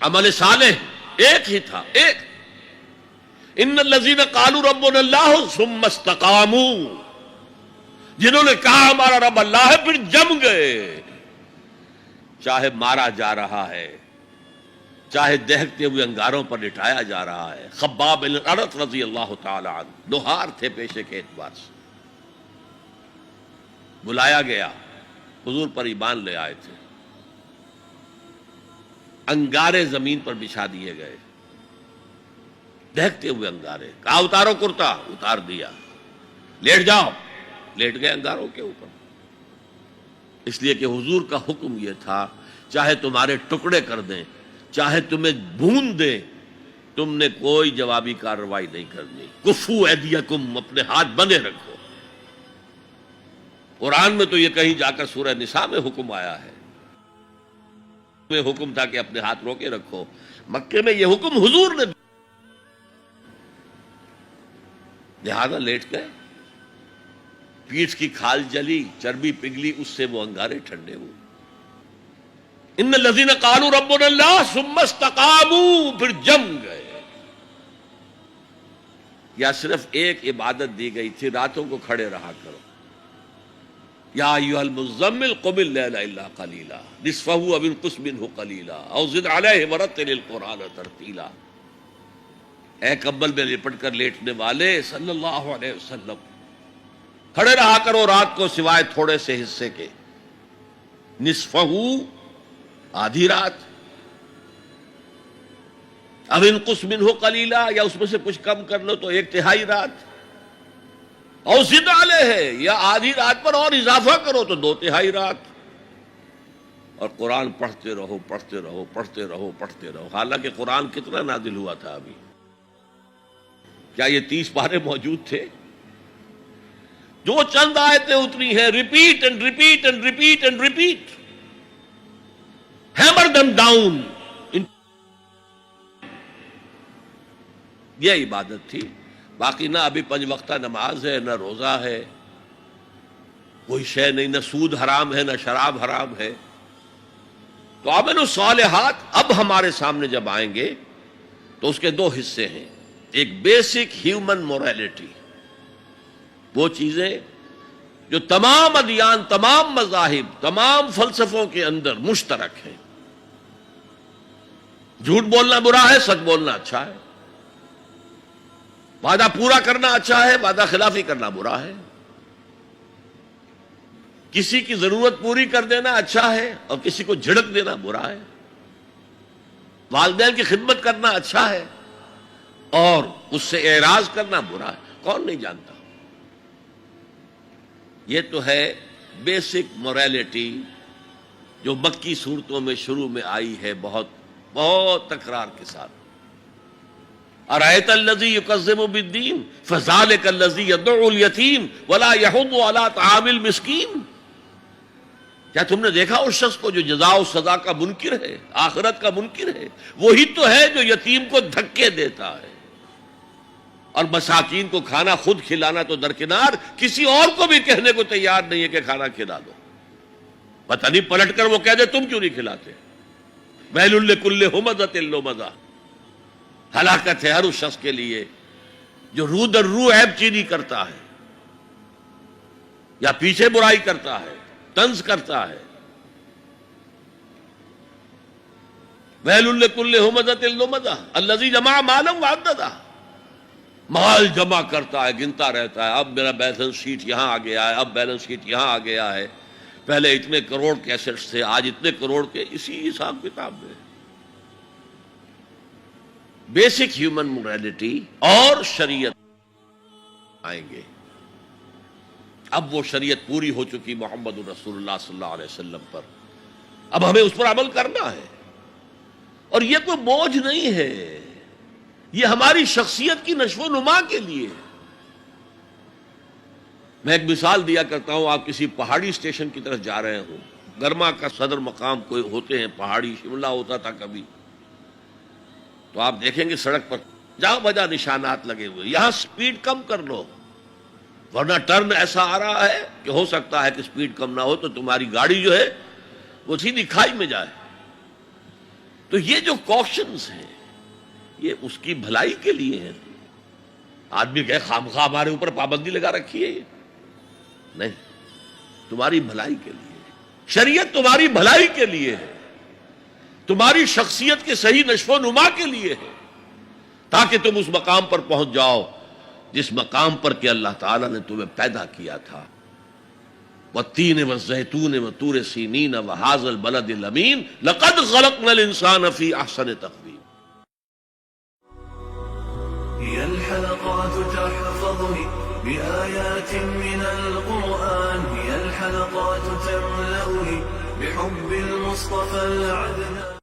عمل صالح ایک ہی تھا، ایک. ان الذین قالوا ربنا اللہ ثم استقاموا، جنہوں نے کہا ہمارا رب اللہ ہے پھر جم گئے. چاہے مارا جا رہا ہے، چاہے دہکتے ہوئے انگاروں پر لٹایا جا رہا ہے. خباب بن الارت رضی اللہ تعالی عنہ لوہار تھے پیشے کے اعتبار سے، بلایا گیا، حضور پر ایمان لے آئے تھے. انگارے زمین پر بچھا دیے گئے، دہکتے ہوئے انگارے. کہا اتارو کرتا، اتار دیا. لیٹ جاؤ، لیٹ گئے انگاروں کے اوپر. اس لیے کہ حضور کا حکم یہ تھا چاہے تمہارے ٹکڑے کر دیں، چاہے تمہیں بھون دیں، تم نے کوئی جوابی کارروائی نہیں کرنی. کفو ایدیکم، اپنے ہاتھ بندے رکھو. قرآن میں تو یہ کہیں جا کر سورہ نساء میں حکم آیا ہے، میں حکم تھا کہ اپنے ہاتھ روکے رکھو. مکے میں یہ حکم حضور نے، لہذا لیٹ گئے. پیٹھ کی کھال جلی، چربی پگھلی، اس سے وہ انگارے ٹھنڈے ہوئے. ان الذین قالوا ربنا اللہ ثم استقاموا، پھر جم گئے. یا صرف ایک عبادت دی گئی تھی، راتوں کو کھڑے رہا کرو. یا ایھا المزمل قم اللیل الا قلیلا نصفہ او انقص منہ قلیلا او زد علیہ ورتل القرآن ترتیلا. اے کمبل میں لپٹ کر لیٹنے والے صلی اللہ علیہ وسلم، کھڑے رہا کرو رات کو سوائے تھوڑے سے حصے کے. نصفہ، آدھی رات، اب انقص منہ قلیلا، یا اس میں سے کچھ کم کر لو تو ایک تہائی رات. اور زد علیہ، یا آدھی رات پر اور اضافہ کرو تو دو تہائی رات. اور قرآن پڑھتے رہو، پڑھتے رہو، پڑھتے رہو، پڑھتے رہو. حالانکہ قرآن کتنا نازل ہوا تھا ابھی؟ کیا یہ 30 پارے موجود تھے؟ جو چند آیتیں اتری ہیں، repeat and repeat and repeat and repeat, hammer them down. یہ عبادت تھی. باقی نہ ابھی 5 وقتہ نماز ہے، نہ روزہ ہے، کوئی شے نہیں، نہ سود حرام ہے، نہ شراب حرام ہے. تو عمل الصالحات اب ہمارے سامنے جب آئیں گے تو اس کے 2 حصے ہیں. ایک بیسک ہیومن موریلٹی، وہ چیزیں جو تمام ادیان، تمام مذاہب، تمام فلسفوں کے اندر مشترک ہیں. جھوٹ بولنا برا ہے، سچ بولنا اچھا ہے. وعدہ پورا کرنا اچھا ہے، وعدہ خلافی کرنا برا ہے. کسی کی ضرورت پوری کر دینا اچھا ہے اور کسی کو جھڑک دینا برا ہے. والدین کی خدمت کرنا اچھا ہے اور اس سے اعراض کرنا برا ہے. کون نہیں جانتا؟ یہ تو ہے بیسک موریلٹی جو مکی صورتوں میں شروع میں آئی ہے، بہت بہت تکرار کے ساتھ. ارأیت الذی یکذب بالدین فذلک الذی یدعو الیتیم ولا یحض علی طعام المسکین. کیا تم نے دیکھا اس شخص کو جو جزا و سزا کا منکر ہے، آخرت کا منکر ہے؟ وہی تو ہے جو یتیم کو دھکے دیتا ہے اور مساکین کو کھانا خود کھلانا تو درکنار، کسی اور کو بھی کہنے کو تیار نہیں ہے کہ کھانا کھلا دو. پتہ نہیں پلٹ کر وہ کہہ دے تم کیوں نہیں کھلاتے. ویل لکل ہمزۃ لمزہ، ہلاکت ہے ہر اس شخص کے لیے جو رو در رو عیب چینی کرتا ہے یا پیچھے برائی کرتا ہے، طنز کرتا ہے. ویل لکل ہمزۃ لمزہ الذی جمع مالا وعددہ، مال جمع کرتا ہے، گنتا رہتا ہے. اب میرا بیلنس شیٹ یہاں آ گیا ہے، اب بیلنس شیٹ یہاں آ گیا ہے، پہلے اتنے کروڑ کے ایسٹس تھے، آج اتنے کروڑ کے. اسی حساب کتاب میں بیسک ہیومن موریلٹی اور شریعت آئیں گے. اب وہ شریعت پوری ہو چکی محمد رسول اللہ صلی اللہ علیہ وسلم پر، اب ہمیں اس پر عمل کرنا ہے. اور یہ کوئی بوجھ نہیں ہے، یہ ہماری شخصیت کی نشو و نما کے لیے. میں ایک مثال دیا کرتا ہوں. آپ کسی پہاڑی اسٹیشن کی طرف جا رہے ہوں، گرما کا صدر مقام کوئی ہوتے ہیں پہاڑی، شملہ ہوتا تھا کبھی، تو آپ دیکھیں گے سڑک پر جہاں بجا نشانات لگے ہوئے، یہاں سپیڈ کم کر لو ورنہ ٹرن ایسا آ رہا ہے کہ ہو سکتا ہے کہ سپیڈ کم نہ ہو تو تمہاری گاڑی جو ہے وہ سیدھی کھائی میں جائے. تو یہ جو کوشنز ہیں یہ اس کی بھلائی کے لیے ہیں. آدمی کہے خامخواہ ہمارے اوپر پابندی لگا رکھی ہے، یہ نہیں، تمہاری بھلائی کے لیے. شریعت تمہاری بھلائی کے لیے ہے، تمہاری شخصیت کے صحیح نشو و نما کے لیے ہے، تاکہ تم اس مقام پر پہنچ جاؤ جس مقام پر کہ اللہ تعالیٰ نے تمہیں پیدا کیا تھا. والتین والزیتون وطور سینین وہذا البلد الامین لقد خلقنا الانسان فی احسن تقویم. هي الحلقات تحفظني بآيات من القرآن، هي الحلقات تملأني بحب المصطفى العدنان.